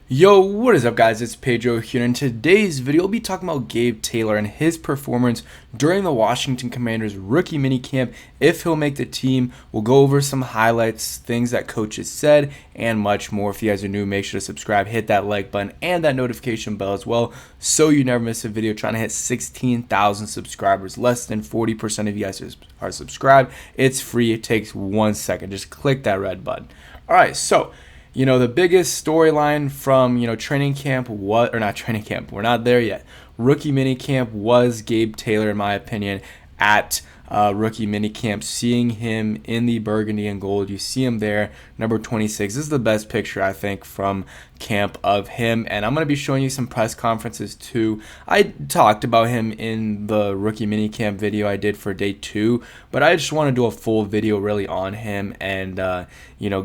Yo, what is up guys, it's Pedro here. In today's video, we'll be talking about Gabe Taylor and his performance during the Washington Commanders rookie minicamp, if he'll make the team. We'll go over some highlights, things that coaches said, and much more. If you guys are new, make sure to subscribe, hit that like button, and that notification bell as well, so you never miss a video. Trying to hit 16,000 subscribers. Less than 40% of you guys are subscribed. It's free, it takes 1 second. Just click that red button. Alright, so the biggest storyline from, training camp, or not training camp, we're not there yet. Rookie minicamp was Gabe Taylor, in my opinion, at rookie minicamp. Seeing him in the burgundy and gold, you see him there, number 26. This is the best picture, I think, from camp of him. And I'm going to be showing you some press conferences too. I talked about him in the rookie minicamp video I did for day 2, but I just want to do a full video really on him and,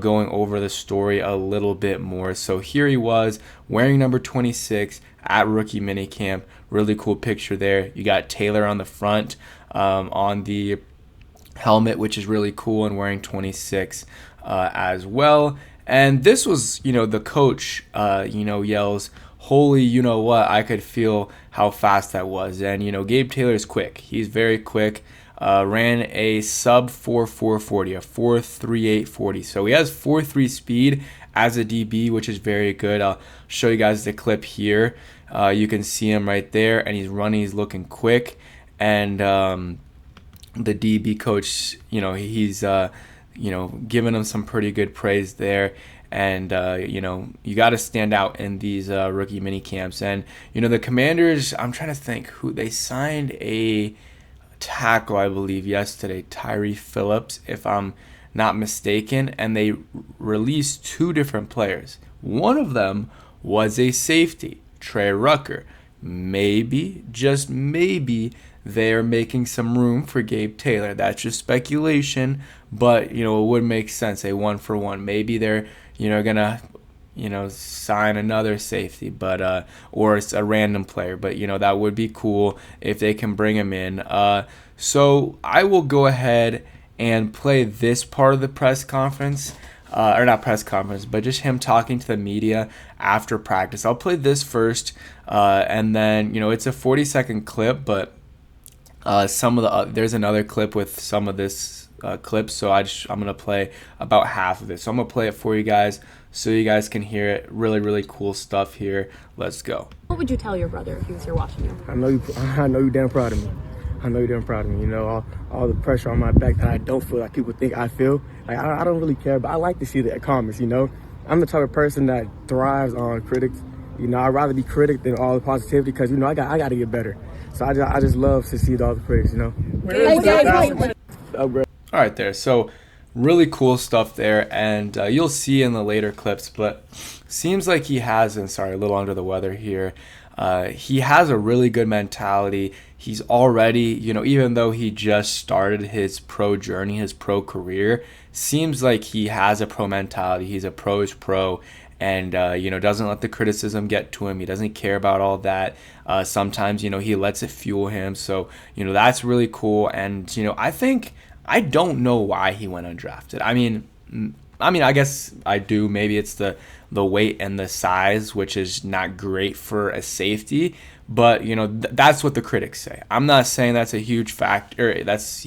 going over the story a little bit more. So here he was wearing number 26 at rookie minicamp. Really cool picture there. You got Taylor on the front on the helmet, which is really cool, and wearing 26 as well. And this was, the coach, yells, "Holy, you know what?" I could feel how fast that was. And, Gabe Taylor is quick. He's very quick. Ran a sub 4.440, a 4.3840. So he has 4.3 speed as a DB, which is very good. I'll show you guys the clip here. You can see him right there, and he's running. He's looking quick. And the DB coach, he's giving him some pretty good praise there. And you got to stand out in these rookie mini camps. And the Commanders, I'm trying to think who they signed a tackle, I believe, yesterday, Tyree Phillips, if I'm not mistaken, and they released 2 different players. One of them was a safety, Trey Rucker. Maybe, just maybe, they're making some room for Gabe Taylor. That's just speculation, but it would make sense, a 1-for-1. Maybe they're gonna sign another safety, but or it's a random player, but that would be cool if they can bring him in. So I will go ahead and play this part of the press conference, or not press conference, but just him talking to the media after practice. I'll play this first, and then it's a 40-second clip, but some of the there's another clip with some of this clips, so I'm gonna play about half of it. So I'm gonna play it for you guys so you guys can hear it. Really cool stuff here. Let's go. What would you tell your brother if he was here watching you? I know you're damn proud of me. I know you're damn proud of me. All the pressure on my back that I don't feel like people think I feel. Like I don't really care, but I like to see the comments. I'm the type of person that thrives on critics. I'd rather be critic than all the positivity, because I got to get better. So I just love to see all the critics. All right, there. So really cool stuff there, and you'll see in the later clips, but seems like he has, and sorry, a little under the weather here, he has a really good mentality. He's already, even though he just started his pro journey, his pro career, seems like he has a pro mentality. He's a pro's pro, and doesn't let the criticism get to him. He doesn't care about all that. Sometimes he lets it fuel him. So that's really cool. And I don't know why he went undrafted. I mean, I guess I do. Maybe it's the weight and the size, which is not great for a safety. But that's what the critics say. I'm not saying that's a huge factor. That's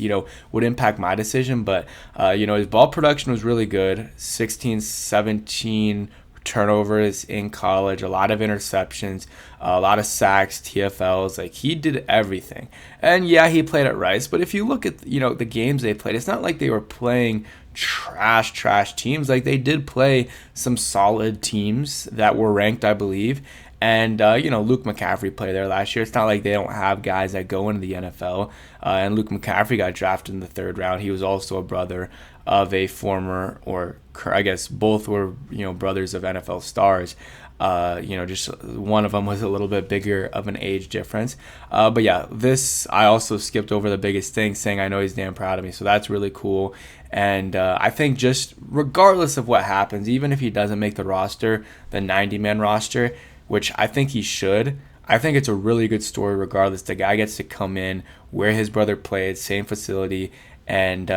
would impact my decision. But his ball production was really good. 16, 17 turnovers in college, a lot of interceptions, a lot of sacks, TFLs. Like, he did everything. And yeah, he played at Rice, but if you look at the games they played, it's not like they were playing trash teams. Like, they did play some solid teams that were ranked, I believe. And Luke McCaffrey played there last year. It's not like they don't have guys that go into the NFL. And Luke McCaffrey got drafted in the 3rd round. He was also a brother of a former, or I guess both were brothers of NFL stars. Just one of them was a little bit bigger of an age difference. But yeah, this, I also skipped over the biggest thing, saying I know he's damn proud of me. So that's really cool. And I think just regardless of what happens, even if he doesn't make the roster, the 90-man roster, which I think he should, I think it's a really good story regardless. The guy gets to come in where his brother played, same facility, and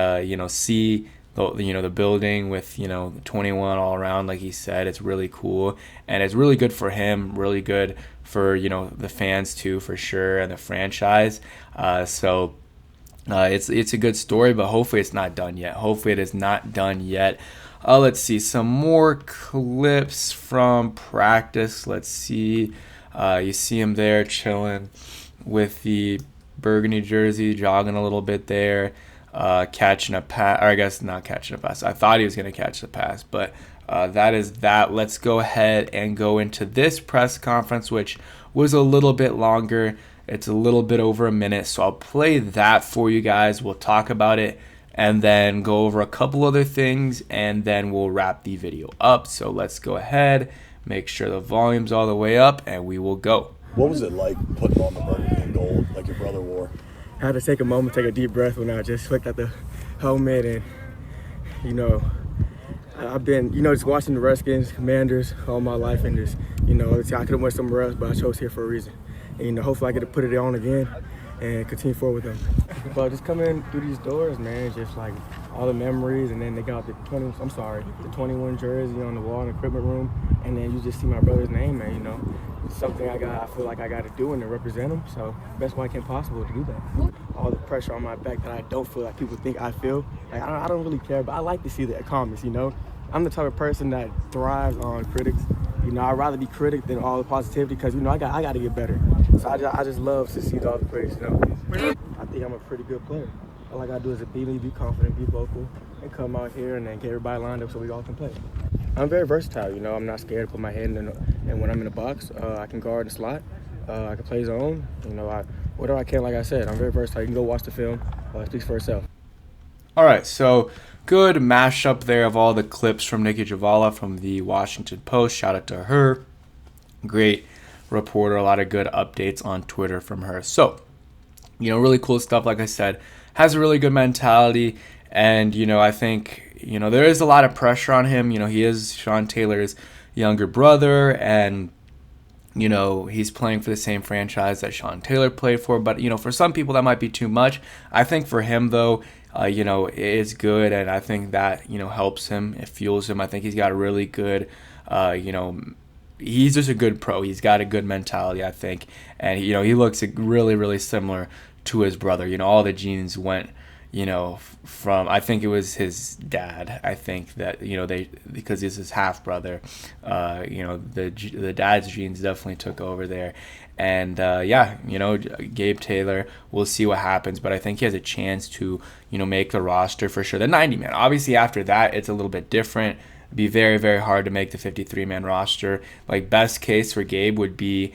see the building with 21 all around, like he said. It's really cool, and it's really good for him, really good for the fans too, for sure, and the franchise. It's a good story, but hopefully it's not done yet. Hopefully it is not done yet. Let's see some more clips from practice. Let's see. You see him there chilling with the burgundy jersey, jogging a little bit there, catching a pass, or I guess not catching a pass. I thought he was going to catch the pass, but that is that. Let's go ahead and go into this press conference, which was a little bit longer. It's a little bit over a minute, so I'll play that for you guys. We'll talk about it and then go over a couple other things, and then we'll wrap the video up. So let's go ahead, make sure the volume's all the way up, and we will go. What was it like putting on the burgundy and gold like your brother wore? I had to take a moment, take a deep breath when I just looked at the helmet, and I've been just watching the Redskins, Commanders all my life, and just I could have went somewhere else, but I chose here for a reason. And hopefully I get to put it on again and continue forward with them. But just coming through these doors, man, just like all the memories, and then they got the 21 jersey on the wall in the equipment room, and then you just see my brother's name, man. It's something I feel like I got to do and to represent him. So best way I can possible to do that. All the pressure on my back that I don't feel like people think I feel. Like I don't really care, but I like to see the comments. I'm the type of person that thrives on critics. I'd rather be critic than all the positivity, because I got to get better. So I just love to see all the critics. I think I'm a pretty good player. All I gotta do is be confident, be vocal, and come out here and then get everybody lined up so we all can play. I'm very versatile. I'm not scared to put my head in, and when I'm in the box, I can guard and slot. I can play zone. Whatever I can. Like I said, I'm very versatile. You can go watch the film. It speaks for itself. All right, so good mashup there of all the clips from Nikki Javala from the Washington Post. Shout out to her. Great reporter. A lot of good updates on Twitter from her. So, really cool stuff. Like I said, has a really good mentality. And, I think, there is a lot of pressure on him. He is Sean Taylor's younger brother, and, he's playing for the same franchise that Sean Taylor played for. But, for some people that might be too much. I think for him, though, it is good, and I think that, helps him. It fuels him. I think he's got a really good, he's just a good pro. He's got a good mentality, I think. And, he looks really, really similar to his brother. All the genes went, from, I think it was his dad. I think that, because he's his half brother, the dad's genes definitely took over there. And, Gabe Taylor, we'll see what happens, but I think he has a chance to, make the roster for sure. The 90-man, obviously after that, it's a little bit different. It'd be very, very hard to make the 53-man roster. Like, best case for Gabe would be,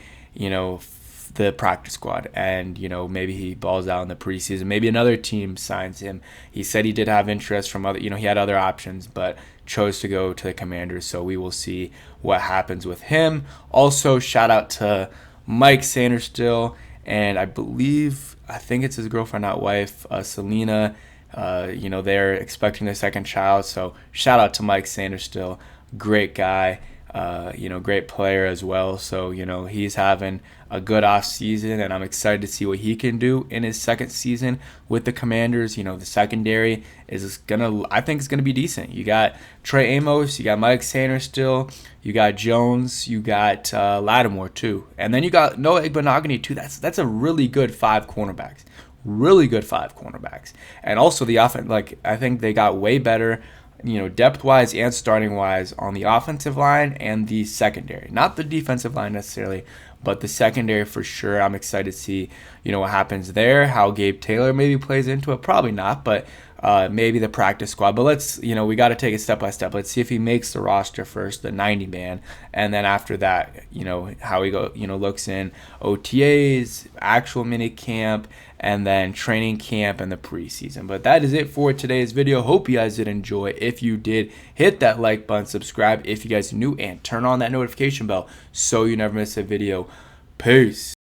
the practice squad, and maybe he balls out in the preseason. Maybe another team signs him. He said he did have interest from other, he had other options, but chose to go to the Commanders. So we will see what happens with him. Also, shout out to Mike Sanderstill, and I think it's his girlfriend, not wife, Selena. They're expecting their second child. So shout out to Mike Sanderstill, great guy. Great player as well. So, he's having a good off season, and I'm excited to see what he can do in his second season with the Commanders. The secondary I think it's gonna be decent. You got Trey Amos, you got Mike Sanderstill, you got Jones, you got Lattimore too, and then you got Noah Igbenogany too. That's a really good five cornerbacks. Really good five cornerbacks, and also the offense. Like, I think they got way better, depth-wise and starting-wise on the offensive line and the secondary. Not the defensive line necessarily, but the secondary for sure. I'm excited to see, what happens there, how Gabe Taylor maybe plays into it. Probably not, but maybe the practice squad. But let's, we got to take it step by step. Let's see if he makes the roster first, the 90-man, and then after that, how he looks in OTAs, actual mini camp, and then training camp and the preseason. But that is it for today's video. Hope you guys did enjoy. If you did, hit that like button, subscribe if you guys are new, and turn on that notification bell so you never miss a video. Peace.